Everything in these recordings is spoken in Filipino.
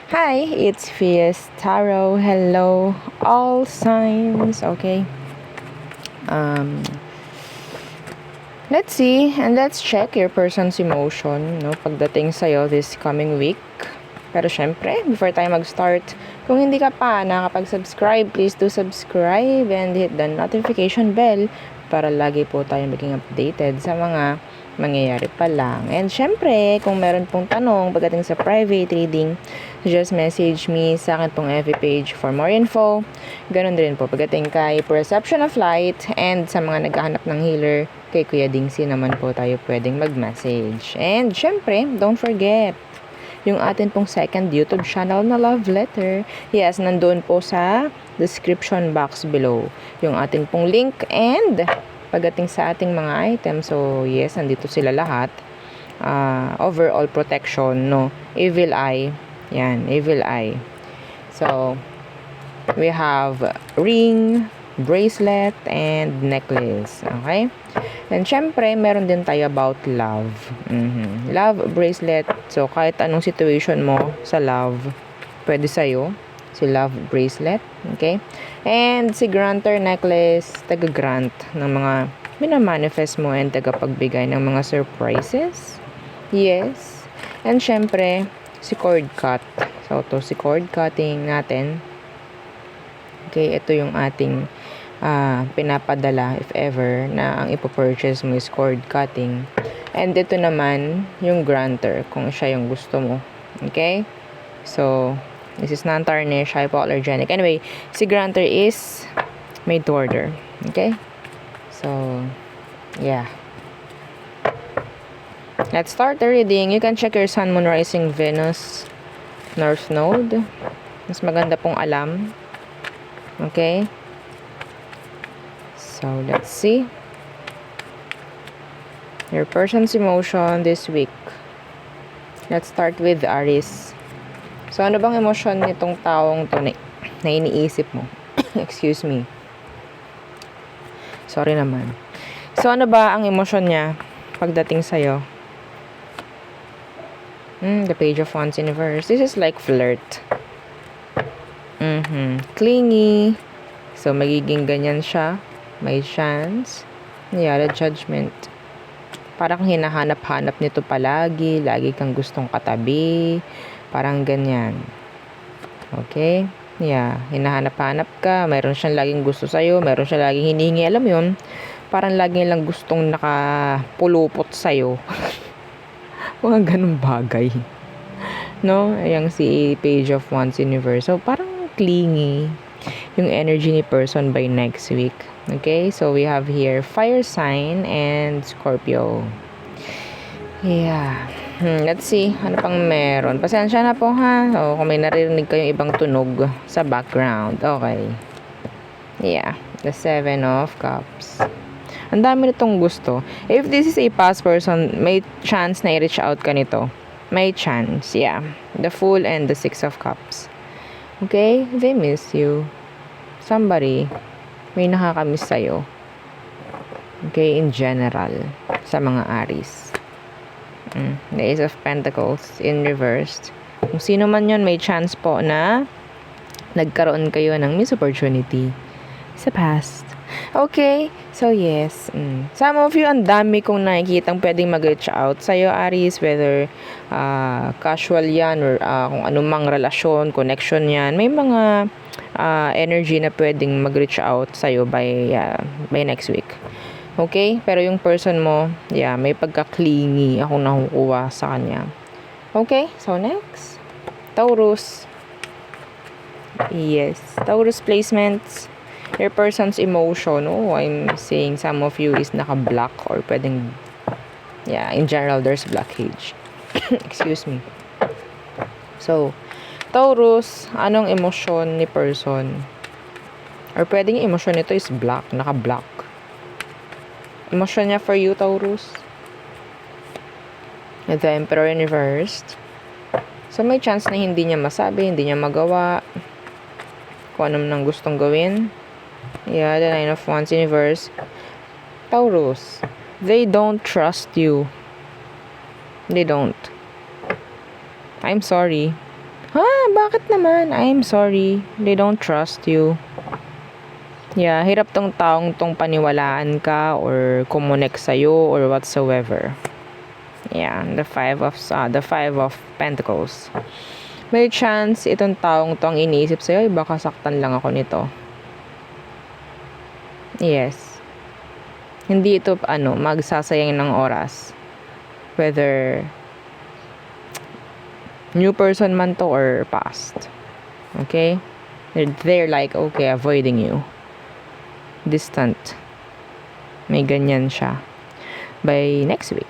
Hi, it's Fias Tarot. Hello, all signs. Okay. Um, let's see and let's check your person's emotion, no, pagdating sa'yo this coming week. Pero syempre, before tayo mag-start, kung hindi ka pa nakapag-subscribe, please do subscribe and hit the notification bell para lagi po tayo maging updated sa mga mangyayari pa lang. And syempre, kung meron pong tanong pagdating sa private reading, just message me sa akin pong FB page for more info. Ganon din po pagdating kay Perception of Light and sa mga naghahanap ng healer, kay Kuya Dingsi naman po tayo pwedeng mag-message. And syempre, don't forget, yung atin pong second YouTube channel na Love Letter. Yes, nandun po sa description box below yung atin pong link and pagdating sa ating mga items. So, yes, nandito sila lahat. Overall protection, no? Evil Eye. Yan, Evil Eye. So, we have ring, bracelet, and necklace. Okay? And syempre, meron din tayo about love. Love bracelet. So, kahit anong situation mo sa love, pwede sa'yo. Si love bracelet. Okay? And si granter necklace, taga-grant ng mga minamanifest mo and tagapagbigay ng mga surprises. Yes. And syempre, si cord cut. So, to si cord cutting natin. Okay, ito yung ating pinapadala if ever na ang ipopurchase mo is cord cutting. And ito naman yung granter kung siya yung gusto mo. Okay? So, this is non-tarnish, hypoallergenic. Anyway, si granter is made to order. Okay? So, yeah. Let's start the reading. You can check your Sun, Moon, Rising, Venus, North Node. Mas maganda pong alam. Okay? So, let's see. Your person's emotion this week. Let's start with Aries. So, ano bang emosyon nitong taong to na iniisip mo? Excuse me. Sorry naman. So, ano ba ang emosyon niya pagdating sa'yo? The Page of Wands in reverse. This is like flirt. Clingy. So, magiging ganyan siya. May chance. Yeah, the Judgment. Parang hinahanap-hanap nito palagi. Lagi kang gustong katabi. Parang ganyan. Okay? Yeah, hinahanap-hanap ka. Mayroon siyang laging gusto sa'yo. Mayroon siyang laging hinihingi. Alam mo yun? Parang lagi lang gustong nakapulupot sa'yo. Mga ganun bagay. No? Ayan si Page of Wands Universe. So, parang clingy yung energy ni person by next week. Okay? So, we have here fire sign and Scorpio. Yeah. Let's see. Ano pang meron? Pasensya na po ha. O, kung may naririnig kayong ibang tunog sa background. Okay. Yeah. The Seven of Cups. Ang dami nitong gusto. If this is a past person, may chance na i-reach out ka nito. May chance. Yeah. The Fool and the Six of Cups. Okay? They miss you. Somebody may nakakamiss sa'yo. Okay? In general. Sa mga Aries. The Ace of Pentacles in reversed. Kung sino man yun, may chance po na nagkaroon kayo ng miss opportunity sa past. Okay? So, yes. Some of you, ang dami kong nakikitang pwedeng mag-reach out sa'yo, Aries. Whether casual yan or kung anumang relasyon, connection yan. May mga energy na pwedeng mag-reach out sa'yo by next week. Okay? Pero yung person mo, yeah, may pagka-clingy akong nakukuha sa kanya. Okay? So, next. Taurus. Yes. Taurus placements. Your person's emotion. Oh, I'm saying some of you is naka-block or pwedeng, yeah, in general, there's blockage. Excuse me. So, Taurus, anong emosyon ni person? Or pwedeng yung emosyon nito is block, naka-block. Emosyon niya for you, Taurus? The Emperor in reversed. So, may chance na hindi niya masabi, hindi niya magawa kung anong nang gustong gawin. Yeah, the Nine of Wands in reverse. Taurus, they don't trust you. They don't. I'm sorry. Ha? Bakit naman? I'm sorry. They don't trust you. Yeah, hirap tong taong tong paniwalaan ka or kumonek sa'yo or whatsoever. Yeah, the five of Pentacles. May chance itong taong to ang iniisip sa'yo, baka saktan lang ako nito. Yes. Hindi ito, magsasayang ng oras. Whether new person man to or past. Okay? They're like, okay, avoiding you. Distant. May ganyan siya. By next week.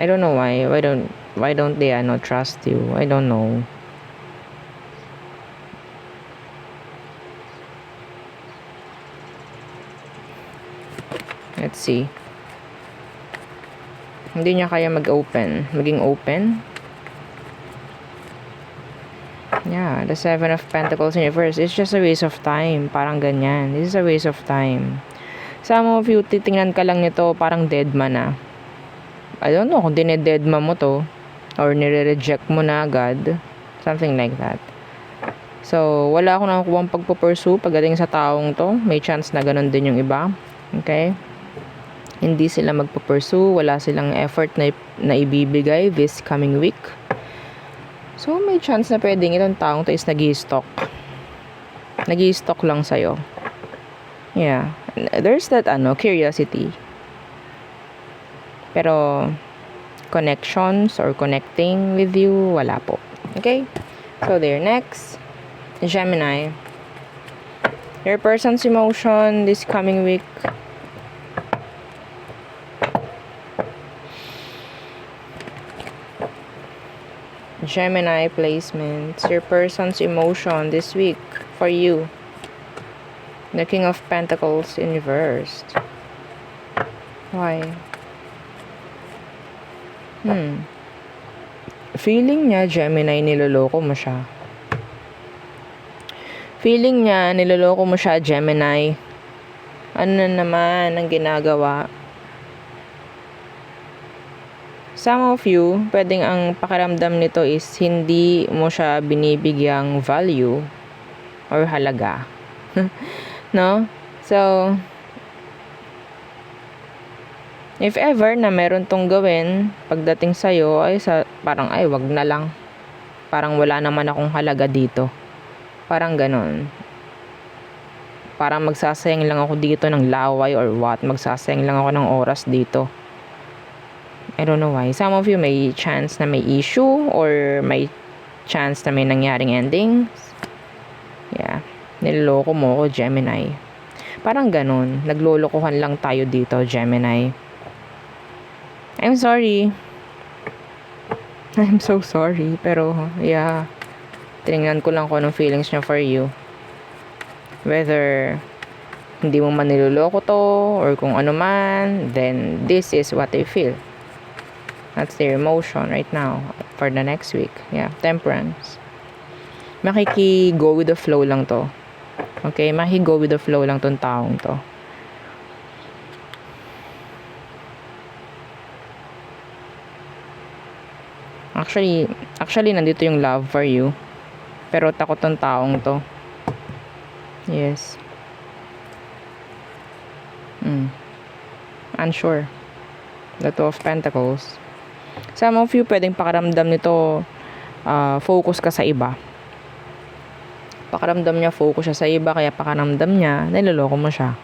I don't know why. Why don't they trust you? I don't know. Let's see. Hindi niya kaya maging open. Yeah, the Seven of Pentacles in reverse. It's just a waste of time. Parang ganyan. This is a waste of time. Some of you, titingnan ka lang nito, parang dead man na. I don't know kung dinededma mo to or nire-reject mo na agad. Something like that. So, wala akong nakukuha pagpupursue pagdating sa taong to. May chance na ganun din yung iba. Okay? Hindi sila magpupursue. Wala silang effort na ibibigay this coming week. So, may chance na pwedeng itong taong to is nag-i-stalk. Nag-i-stalk lang sa'yo. Yeah. There's that, curiosity. Pero, connections or connecting with you, wala po. Okay? So, there. Next, Gemini. Your person's emotion this coming week. Gemini placements. Your person's emotion this week for you. The King of Pentacles in reversed. Why? Feeling niya, Gemini, niloloko mo siya. Feeling niya, niloloko mo siya, Gemini. Ano na naman ang ginagawa? Some of you, pwedeng ang pakiramdam nito is hindi mo siya binibigyang value or halaga. No? So, if ever na meron tong gawin, pagdating sa'yo, parang, wag na lang. Parang wala naman akong halaga dito. Parang ganon. Parang magsasayang lang ako dito ng laway or what. Magsasayang lang ako ng oras dito. I don't know why. Some of you may chance na may issue or may chance na may nangyaring endings. Yeah. Niloloko mo ko, Gemini. Parang ganon. Naglolokohan lang tayo dito, Gemini. I'm sorry. I'm so sorry. Pero, yeah. Tinignan ko lang kung anong feelings niya for you. Whether hindi mo man niloloko to or kung ano man, then this is what they feel. That's their emotion right now for the next week. Yeah, Temperance. Makiki-go with the flow lang to. Okay, makiki-go with the flow lang tong taong to. Actually, nandito yung love for you. Pero takot tong taong to. Yes. Unsure. The Two of Pentacles. Some of you, pwedeng pakaramdam nito, focus ka sa iba. Pakaramdam niya, focus siya sa iba, kaya pakaramdam niya, niloloko mo siya.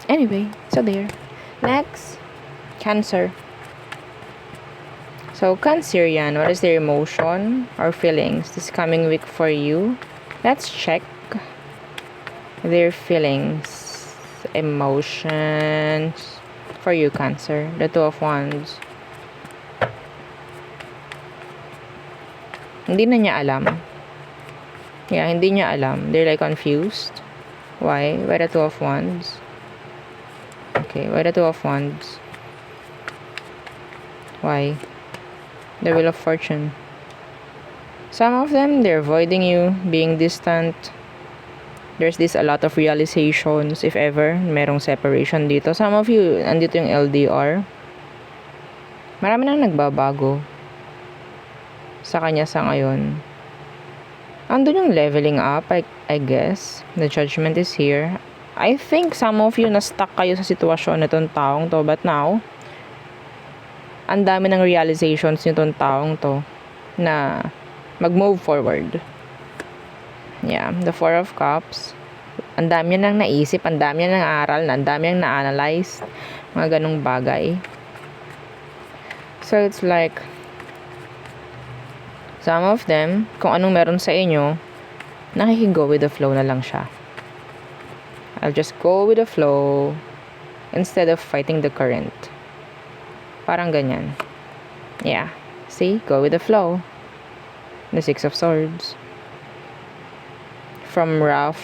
Anyway, so there. Next, Cancer. So, Cancer yan. What is their emotion or feelings this coming week for you? Let's check their feelings, emotions for you, Cancer. The Two of Wands. Hindi na niya alam. Yeah, hindi niya alam. They're like confused. Why? Why the Two of Wands? Okay, why the Two of Wands? Why? The Wheel of Fortune. Some of them, they're avoiding you, being distant. There's a lot of realizations, if ever, merong separation dito. Some of you, andito yung LDR. Marami nang nagbabago sa kanya sa ngayon. Andun yung leveling up, I guess. The judgment is here. I think some of you na-stuck kayo sa sitwasyon na itong taong to. But now, ang dami ng realizations nitong taong to na mag-move forward. Yeah, the Four of Cups. Ang dami niya nang naisip, ang dami niya nang aral, ang dami niyang na-analyze. Mga ganong bagay. So, it's like, some of them, kung anong meron sa inyo, nakikigo with the flow na lang siya. I'll just go with the flow instead of fighting the current. Parang ganyan. Yeah. See? Go with the flow. The Six of Swords. From rough,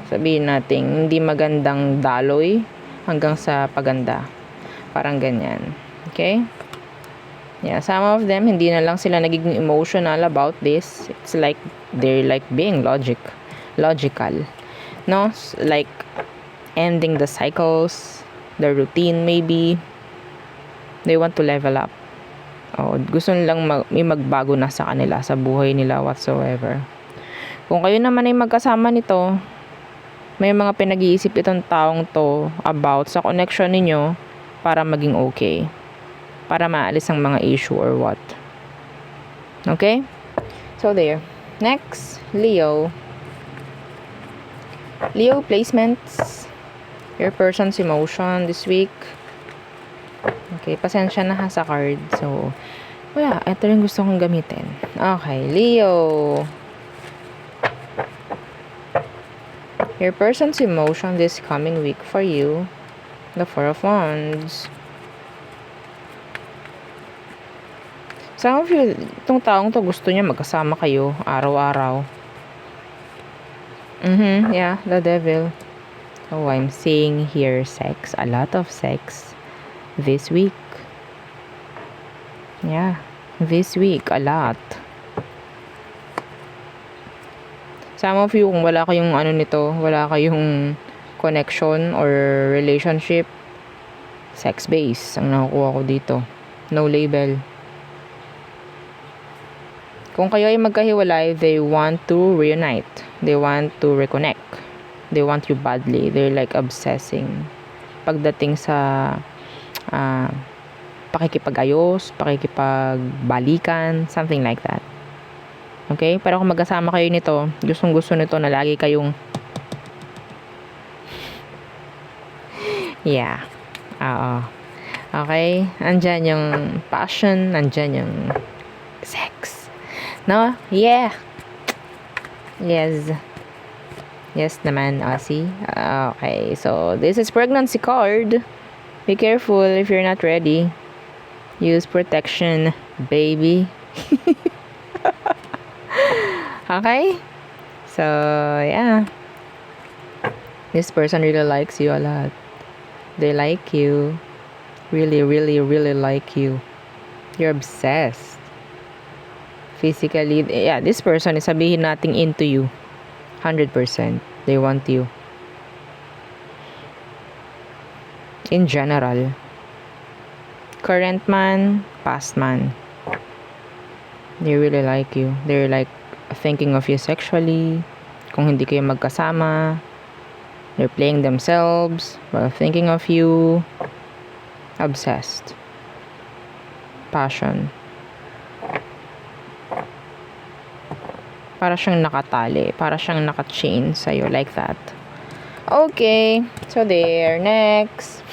sabihin natin, hindi magandang daloy hanggang sa paganda. Parang ganyan. Okay? Yeah, some of them, hindi na lang sila nagiging emotional about this. It's like, they're like being logical. No? Like, ending the cycles, the routine maybe. They want to level up. Oh, gusto nilang may magbago na sa kanila, sa buhay nila whatsoever. Kung kayo naman ay magkasama nito, may mga pinag-iisip itong taong to about sa connection ninyo para maging okay. Para maalis ang mga issue or what. Okay? So, there. Next, Leo. Leo placements. Your person's emotion this week. Okay, pasensya na ha sa card. So, wala. Ito rin gusto kong gamitin. Okay, Leo. Your person's emotion this coming week for you. The Four of Wands. Some of you, itong taong to gusto niya magkasama kayo araw-araw. Yeah, the Devil. Oh, I'm seeing here sex. A lot of sex this week. Yeah, this week, a lot. Some of you, kung wala kayong wala kayong connection or relationship, sex-based ang nakukuha ko dito. No label. Kung kayo ay magkahiwalay, they want to reunite. They want to reconnect. They want you badly. They're like obsessing. Pagdating sa pakikipag-ayos, pakikipagbalikan, something like that. Okay? Pero kung magkasama kayo nito, gustong-gusto nito na lagi kayong yeah. Oo. Okay? Andyan yung passion, andyan yung sex. No? Yeah. Yes. Yes naman, Aussie. Okay, so this is pregnancy card. Be careful if you're not ready. Use protection, baby. Okay? So, yeah. This person really likes you a lot. They like you. Really, really, really like you. You're obsessed. Physically, yeah, this person is sabihin nating into you. 100%. They want you. In general. Current man, past man. They really like you. They're like thinking of you sexually. Kung hindi kayo magkasama, they're playing themselves while thinking of you. Obsessed. Passion. Para siyang nakatali. Para siyang naka-chain sa'yo. Like that. Okay. So there. Next.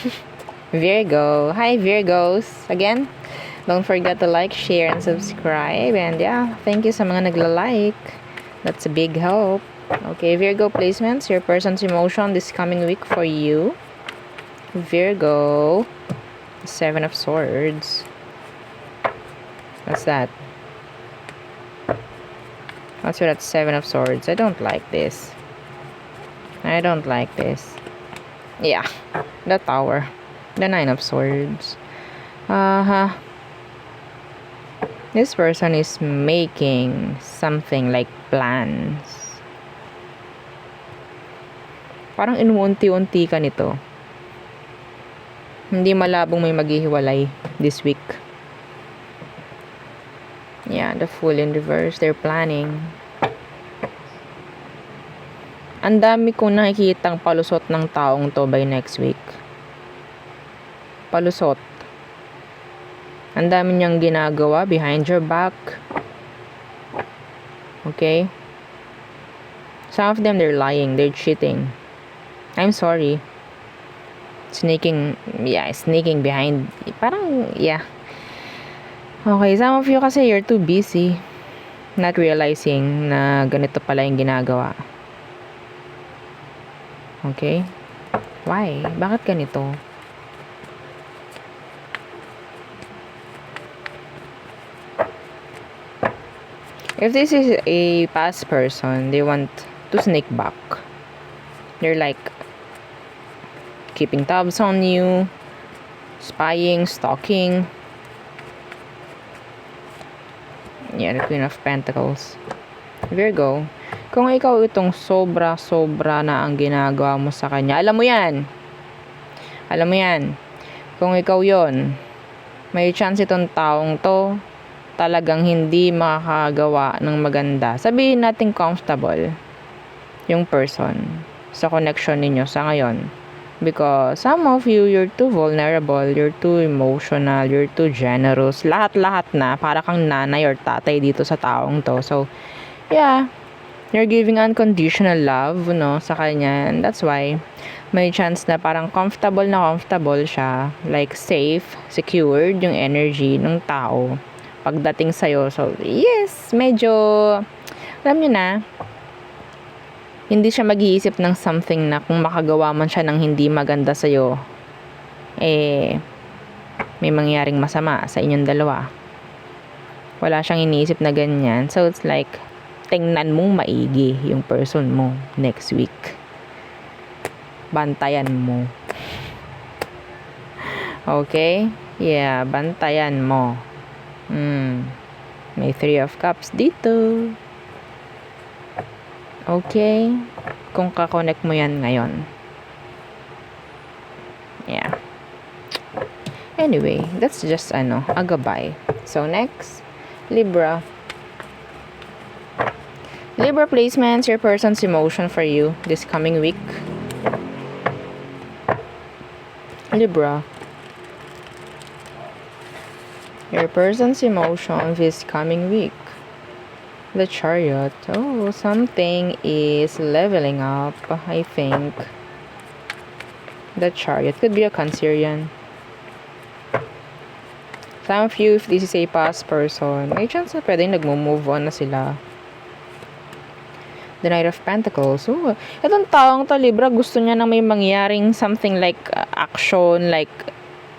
Virgo. Hi, Virgos. Again, don't forget to like, share, and subscribe. And yeah, thank you sa mga nagla-like. That's a big help. Okay, Virgo placements. Your person's emotion this coming week for you. Virgo. Seven of Swords. What's that? What's that Seven of Swords? I don't like this. I don't like this. Yeah. The Tower. The Nine of Swords. This person is making something like plans. Parang inuunti-unti ka nito. Hindi malabong may maghihiwalay this week. Yeah, the Fool in reverse. They're planning. Ang dami kong nakikitang palusot ng taong to by next week. Palusot. Ang dami niyang ginagawa behind your back. Okay? Some of them, they're lying. They're cheating. I'm sorry. Sneaking behind. Parang, yeah. Okay, some of you kasi you're too busy. Not realizing na ganito pala yung ginagawa. Okay? Why? Bakit ganito? If this is a past person, they want to sneak back. They're like keeping tabs on you, spying, stalking. Yeah, the Queen of Pentacles. Virgo, kung ikaw itong sobra-sobra na ang ginagawa mo sa kanya, alam mo yan. Alam mo yan. Kung ikaw yon, may chance itong taong to talagang hindi makakagawa ng maganda. Sabihin natin comfortable yung person sa connection ninyo sa ngayon. Because some of you, you're too vulnerable, you're too emotional, you're too generous. Lahat-lahat na, para kang nanay or tatay dito sa taong to. So, yeah, you're giving unconditional love, no, sa kanya. And that's why, may chance na parang comfortable siya. Like, safe, secured yung energy ng tao pagdating sa'yo. So, yes, medyo, alam nyo na, hindi siya mag-iisip ng something na kung makagawa man siya ng hindi maganda sa'yo, may mangyaring masama sa inyong dalawa. Wala siyang iniisip na ganyan. So, it's like, tingnan mong maigi yung person mo next week. Bantayan mo. Okay? Yeah, bantayan mo. May 3 of Cups dito. Okay? Kung kakonect mo yan ngayon. Yeah. Anyway, that's just a gabay. So, next, Libra. Libra placements, your person's emotion for you this coming week. Libra. Your person's emotion this coming week. The Chariot. Oh, something is leveling up, I think. The Chariot. Could be a Cancerian. Some of you, if this is a past person, may chance na pwedeng nagmo-move on na sila. The Knight of Pentacles. Oh, itong taong to, Libra, gusto niya na may mangyaring something like action, like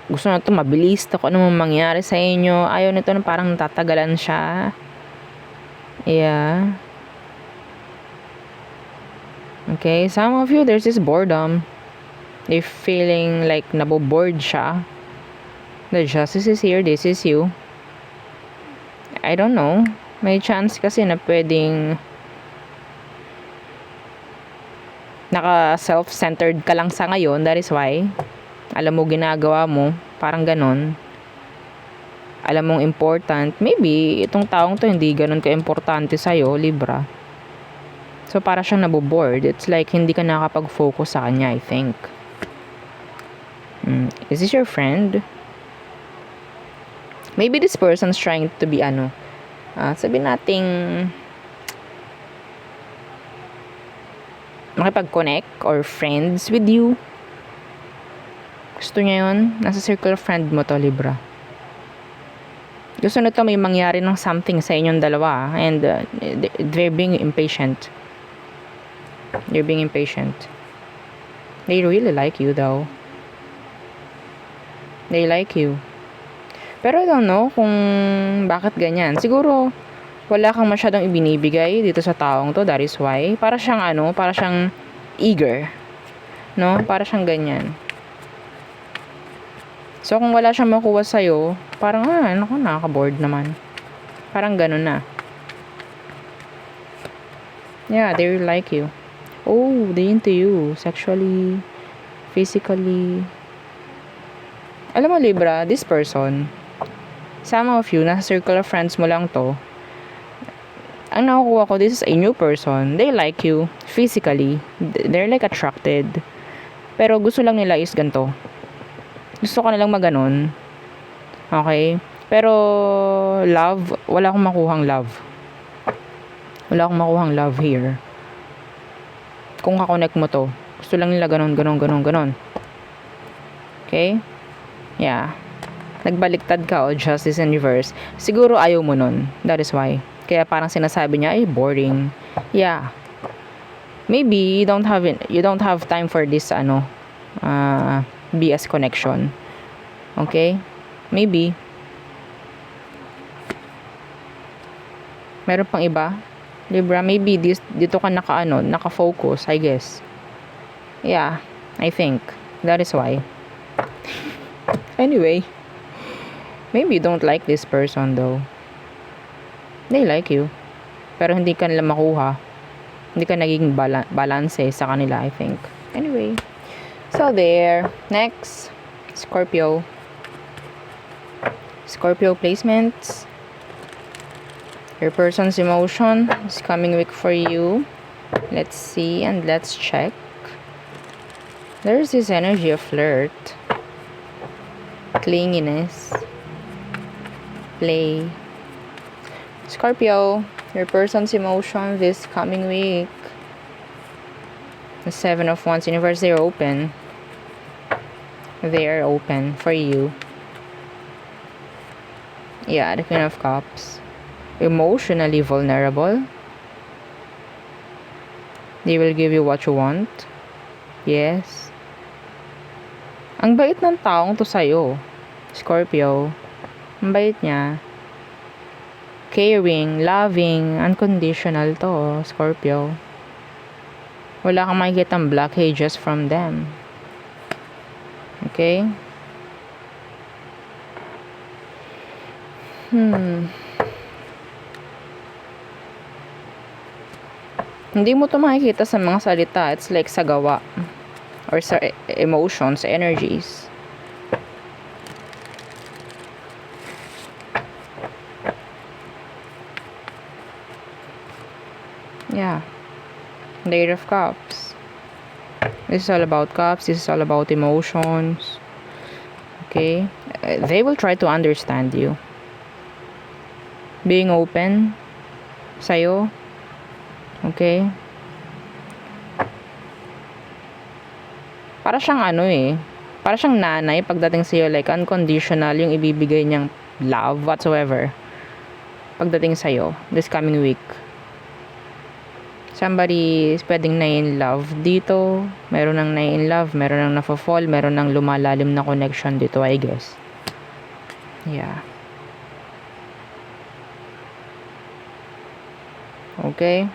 gusto na ito mabilis to kung ano mangyari sa inyo. Ayaw nito na parang tatagalan siya. Yeah. Okay, some of you, there's this boredom. They're feeling like nabobored siya. The Justice is here, this is you. I don't know. May chance kasi na pwedeng naka-self-centered ka lang sa ngayon. That is why. Alam mo ginagawa mo. Parang ganon. Alam mong important. Maybe, itong taong to hindi ganon ka-importante sa'yo, Libra. So, para siyang naboboard. It's like, hindi ka nakapag-focus sa kanya, I think. Is this your friend? Maybe this person's trying to be, sabi nating, makipag-connect or friends with you. Gusto niya yun. Nasa circle of friend mo to, Libra. Gusto nito may mangyari ng something sa inyong dalawa. And they're being impatient. They're being impatient. They really like you though. They like you. Pero I don't know kung bakit ganyan. Siguro, wala kang masyadong ibinibigay dito sa taong to. That is why. Para siyang para siyang eager. No? Para siyang ganyan. So, kung wala siyang makuha sa'yo, parang, nakaka-bored naman. Parang ganun na. Yeah, they really like you. Oh, they into you. Sexually, physically. Alam mo, Libra, this person, some of you, nasa circle of friends mo lang to, ang nakukuha ko, this is a new person. They like you physically. They're like attracted. Pero gusto lang nila is ganito. Gusto ko nilang maganon. Okay? Pero love, wala akong makuhang love. Wala akong makuhang love here. Kung kakonect mo to, gusto lang nila ganon. Okay? Yeah. Nagbaliktad ka o justice in reverse. Siguro ayaw mo nun. That is why. Kaya parang sinasabi niya, ay, boring. Yeah. Maybe you don't have time for this BS connection. Okay? Maybe. Meron pang iba? Libra, maybe dito ka naka-focus, I guess. Yeah, I think. That is why. Anyway, maybe you don't like this person though. They like you. Pero hindi ka nila makuha. Hindi ka naging balance sa kanila, I think. Anyway. So there. Next. Scorpio. Scorpio placements. Your person's emotion is coming weak for you. Let's see and let's check. There's this energy of flirt. Clinginess. Play. Scorpio, your person's emotion this coming week. The 7 of Wands, universe, they're open. They are open for you. Yeah, the Queen of Cups. Emotionally vulnerable. They will give you what you want. Yes. Ang bait ng taong to sa'yo, Scorpio. Ang bait niya. Caring, loving, unconditional to, Scorpio. Wala kang makikitang blockages from them. Okay? Hindi mo to makikita sa mga salita. It's like sa gawa. Or sa emotions, energies. Yeah. The 8 of Cups. This is all about cups. This is all about emotions. Okay? They will try to understand you. Being open sa'yo. Okay? Para siyang para siyang nanay pagdating sa'yo, like unconditional yung ibibigay niyang love whatsoever pagdating sa'yo this coming week. Somebody is pwedeng na-in love dito, meron nang na-in love, meron nang na-fall, meron nang lumalalim na connection dito, I guess. Yeah. Okay?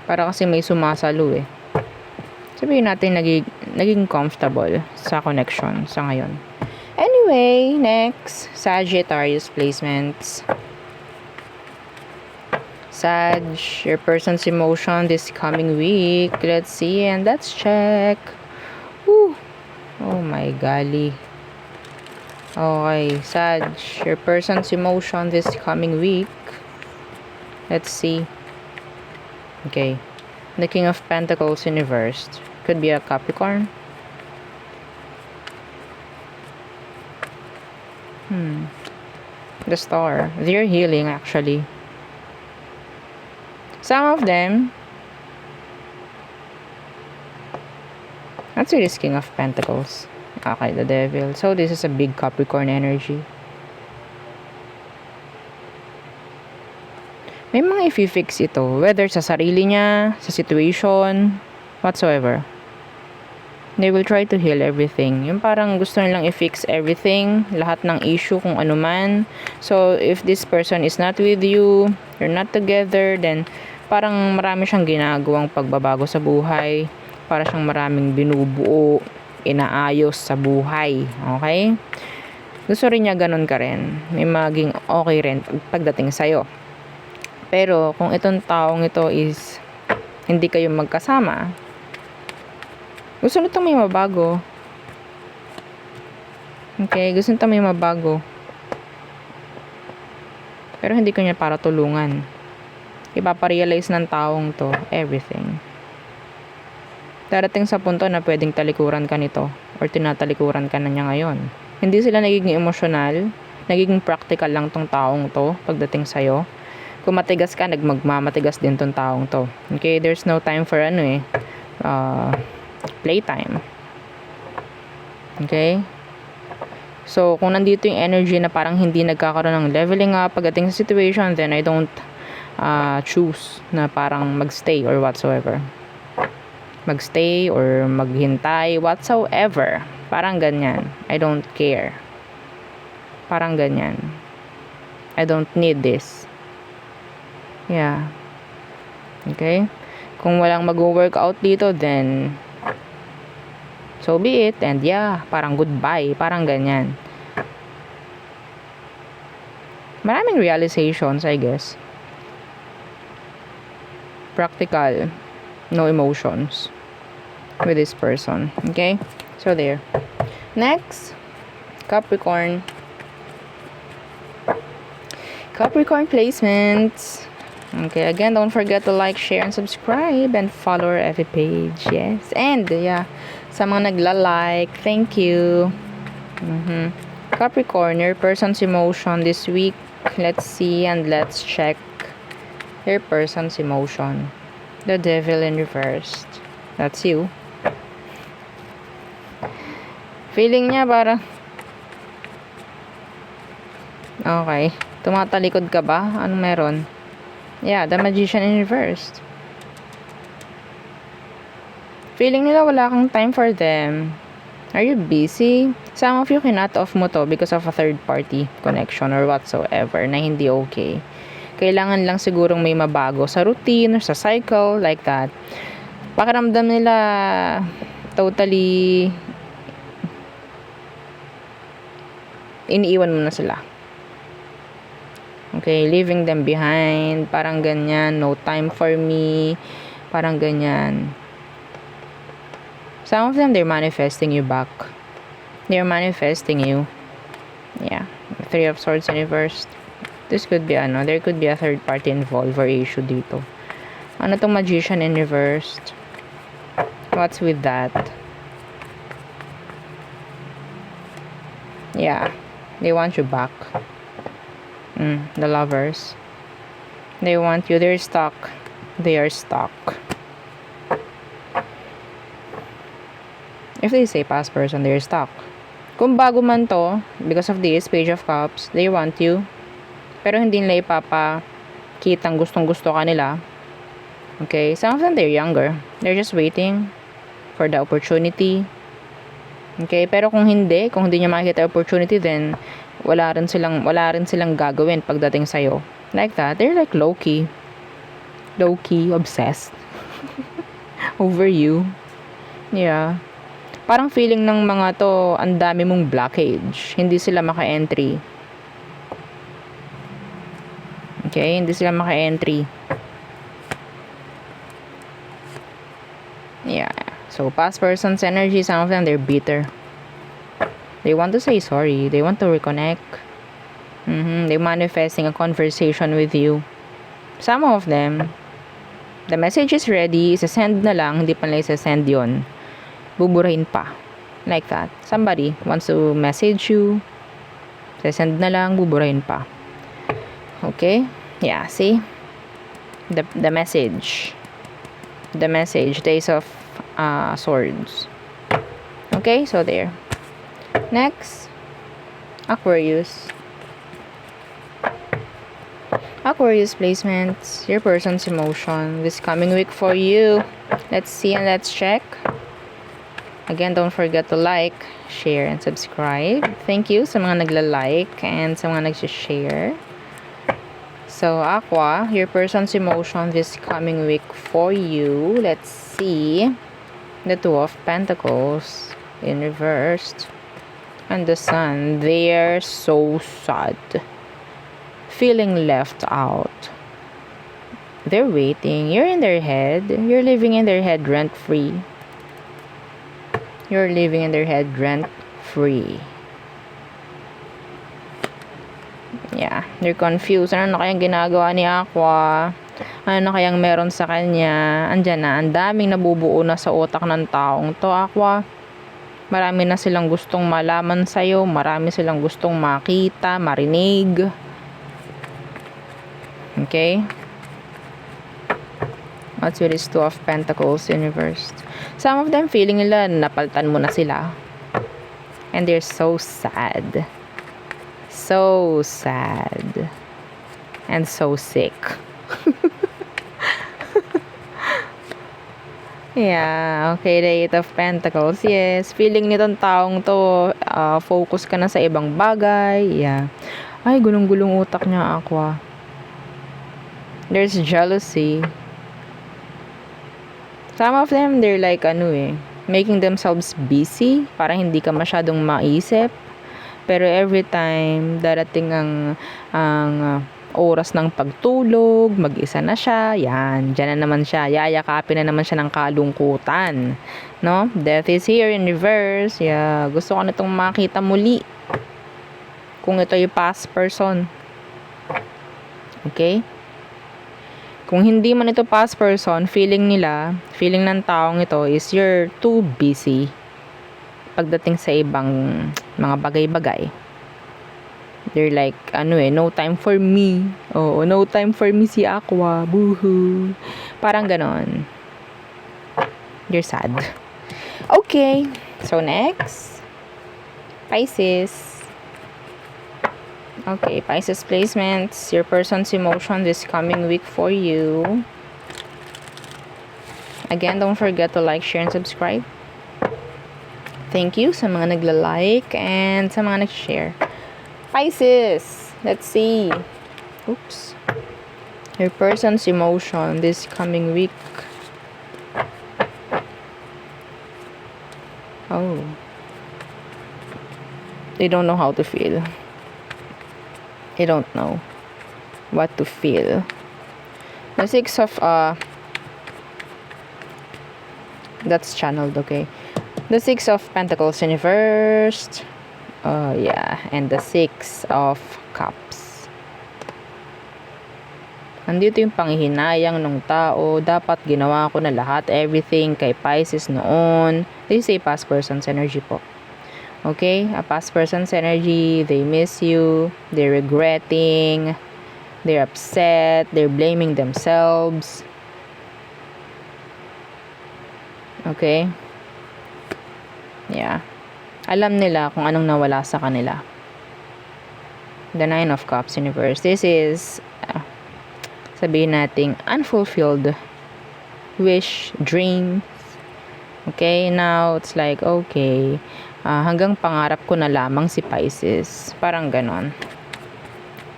Para kasi may sumasalo Sabihin natin naging comfortable sa connection sa ngayon. Anyway, next, Sagittarius placements. Sag, your person's emotion this coming week. Let's see and let's check. Woo! Oh my golly. Okay, Sag, your person's emotion this coming week. Let's see. Okay. The King of Pentacles in reverse. Could be a Capricorn. The Star. They're healing actually. Some of them. That's really King of Pentacles. Okay, the Devil. So this is a big Capricorn energy. May mga i-fix ito, whether sa sarili niya, sa situation, whatsoever. They will try to heal everything. Yung parang gusto nilang i-fix everything, lahat ng issue kung ano man. So, if this person is not with you, you're not together, then parang marami siyang ginagawang pagbabago sa buhay. Para siyang maraming binubuo, inaayos sa buhay. Okay? Gusto rin niya ganun ka rin. May maging okay rin pagdating sa'yo. Pero, kung itong taong ito is hindi kayo magkasama, gusto nitong may mabago. Okay, gusto nito may mabago. Pero hindi ko niya para tulungan. Ipaparealize ng taong to everything. Darating sa punto na pwedeng talikuran ka nito or tinatalikuran ka na niya ngayon. Hindi sila nagiging emosyonal, nagiging practical lang tong taong to pagdating sa'yo. Kung matigas ka, magmamatigas din tong taong to. Okay, there's no time for playtime. Okay? So, kung nandito yung energy na parang hindi nagkakaroon ng leveling up pagdating sa situation, then I don't choose na parang magstay or whatsoever. Magstay or maghintay, whatsoever. Parang ganyan. I don't care. Parang ganyan. I don't need this. Yeah. Okay? Kung walang mag-workout dito, then so be it. And yeah, parang goodbye. Parang ganyan. Maraming realizations, I guess. Practical. No emotions with this person. Okay? So there. Next, Capricorn. Capricorn placements. Okay, again, don't forget to like, share, and subscribe, and follow our FB page. Yes, and yeah, sa mga nagla-like, thank you. Capricorn, your person's emotion this week. Let's see and let's check your person's emotion. The Devil in reversed. That's you. Feeling niya para okay. Tumatalikod ka ba? Anong meron? Yeah, the Magician in reversed. Feeling nila wala kang time for them. Are you busy? Some of you kinat off mo to because of a third party connection or whatsoever na hindi okay. Kailangan lang sigurong may mabago sa routine or sa cycle like that. Pakiramdam nila totally iniiwan mo na sila. Okay, leaving them behind, parang ganyan, no time for me, parang ganyan. Some of them, they're manifesting you back. They're manifesting you. Yeah, Three of Swords in reversed. This could be, there could be a third party involved or issue dito. Ano tong Magician in reversed? What's with that? Yeah, they want you back. The Lovers. They want you. They're stuck. They are stuck. If they say past person, they're stuck. Kung bago man to, because of this Page of Cups, they want you. Pero hindi nila ipapakitang gustong-gusto ka nila. Okay? Some of them, they're younger. They're just waiting for the opportunity. Okay? Pero kung hindi niya makikita opportunity, then wala rin silang gagawin pagdating sa'yo. Like that. They're like low-key obsessed over you. Yeah. Parang feeling ng mga to, ang dami mong blockage. Hindi sila maka-entry. Okay? Hindi sila maka-entry. Yeah. So, past person's energy, some of them, they're bitter. They want to say sorry. They want to reconnect. They're manifesting a conversation with you. Some of them, the message is ready. Isa-send na lang. Hindi pa nila isa-send yun. Buburahin pa. Like that. Somebody wants to message you. Isa-send na lang. Buburahin pa. Okay? Yeah, see? The message. The message. Ace of Swords. Okay? So, there. Next, Aquarius. Aquarius placements, your person's emotion this coming week for you. Let's see and let's check. Again, don't forget to like, share, and subscribe. Thank you sa mga nagla-like and sa mga nag-share. So, Aqua, your person's emotion this coming week for you. Let's see. The Two of Pentacles in reversed. And the Sun, they're so sad. Feeling left out. They're waiting. You're in their head. You're living in their head rent-free. You're living in their head rent-free. Yeah, they're confused. Ano na kayang ginagawa ni Aqua? Ano na kayang meron sa kanya? Andyan na, ang daming nabubuo na sa utak ng taong to, Aqua. Marami na silang gustong malaman sa'yo. Marami silang gustong makita, marinig. Okay? What's with this Two of Pentacles universe? Some of them feeling nila napaltan mo na sila. And they're so sad. So sad. And so sick. Yeah, okay, the Eight of Pentacles. Yes, feeling nitong taong to, focus ka na sa ibang bagay. Yeah. Ay, gulong-gulong utak niya, Aqua. There's jealousy. Some of them, they're like, making themselves busy. Para hindi ka masyadong maisip. Pero every time, darating ang oras ng pagtulog, mag-isa na siya, yan, dyan na naman siya, yayakapin na naman siya ng kalungkutan, no? Death is here in reverse. Yeah, gusto ko nitong makita muli kung ito yung past person. Okay? Kung hindi man ito past person, feeling ng taong ito is you're too busy pagdating sa ibang mga bagay-bagay. They're like, no time for me. Oh, no time for me si Aqua. Boohoo. Parang ganon. You're sad. Okay. So, next. Pisces. Okay, Pisces placements. Your person's emotion this coming week for you. Again, don't forget to like, share, and subscribe. Thank you sa mga nagla-like and sa mga nag-share. Pisces, let's see. Oops. Your person's emotion this coming week. Oh. They don't know how to feel. They don't know what to feel. The Six of, that's channeled, okay. The Six of Pentacles in reversed. Yeah, and the Six of Cups. Nandito yung panghihinayang ng tao. Dapat ginawa ko na lahat, everything kay Pisces noon. This is a past person's energy po. Okay? A past person's energy. They miss you. They're regretting. They're upset. They're blaming themselves. Okay? Yeah. Alam nila kung anong nawala sa kanila. The Nine of Cups universe. This is, sabihin nating, unfulfilled wish, dreams. Okay, now it's like, okay, hanggang pangarap ko na lamang si Pisces. Parang ganon.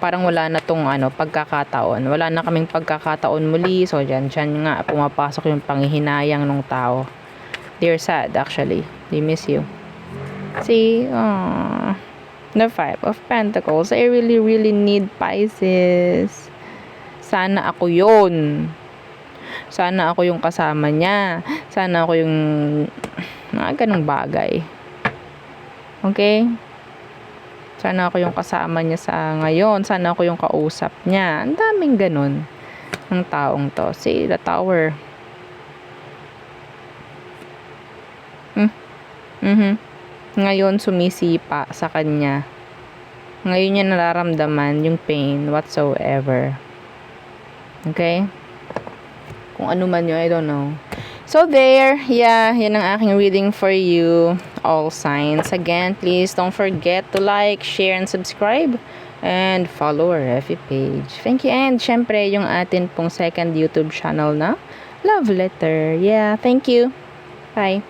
Parang wala na tong pagkakataon. Wala na kaming pagkakataon muli. So, dyan nga, pumapasok yung panghihinayang ng tao. They're sad, actually. They miss you. See, the Five of Pentacles. I really, really need Pisces. Sana ako yun. Sana ako yung kasama niya. Sana ako yung mga ganong bagay. Okay? Sana ako yung kasama niya sa ngayon. Sana ako yung kausap niya. Ang daming ganon ng taong to. See, the Tower. Ngayon sumisipa sa kanya. Ngayon niya nararamdaman yung pain whatsoever. Okay? Kung ano man yun, I don't know. So there, yeah, yan ang aking reading for you. All signs. Again, please don't forget to like, share, and subscribe. And follow our FB page. Thank you. And syempre, yung atin pong second YouTube channel na Love Letter. Yeah, thank you. Bye.